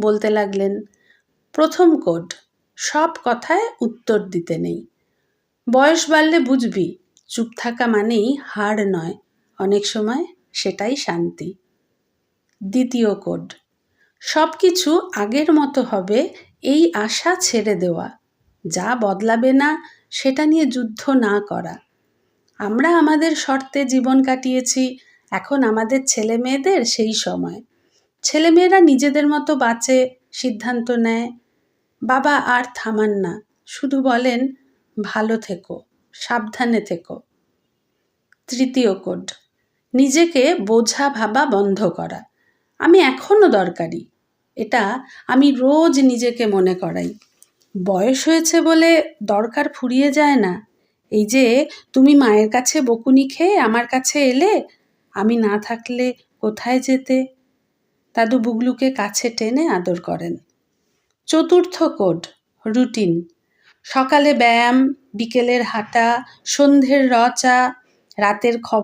বলতে লাগলেন, প্রথম কোড, সব কথায় উত্তর দিতে নেই। বয়স বাড়লে বুঝবি, চুপ থাকা মানেই হার নয়, অনেক সময় সেটাই শান্তি। দ্বিতীয় কোড, সব কিছু আগের মতো হবে এই আশা ছেড়ে দেওয়া, যা বদলাবে না সেটা নিয়ে যুদ্ধ না করা। আমরা আমাদের শর্তে জীবন কাটিয়েছি, এখন আমাদের ছেলে মেয়েদের সেই সময়। ছেলেমেয়েরা নিজেদের মতো বাঁচে, সিদ্ধান্ত নেয়। বাবা আর থামান না, শুধু বলেন, ভালো থেকো, সাবধানে থেকো। তৃতীয় কোড, নিজেকে বোঝা ভাবা বন্ধ করা। আমি এখনো দরকারি, এটা আমি রোজ নিজেকে মনে করাই। বয়স হয়েছে বলে দরকার ফুরিয়ে যায় না। এই যে তুমি মায়ের কাছে বকুনি খেয়ে আমার কাছে এলে, আমি না থাকলে কোথায় যেতে? দাদু বুগলুকে কাছে টেনে আদর করেন। চতুর্থ কোড, রুটিন। সকালে ব্যায়াম, বিকেলের হাঁটা, সন্ধ্যের চা, রাতের খবর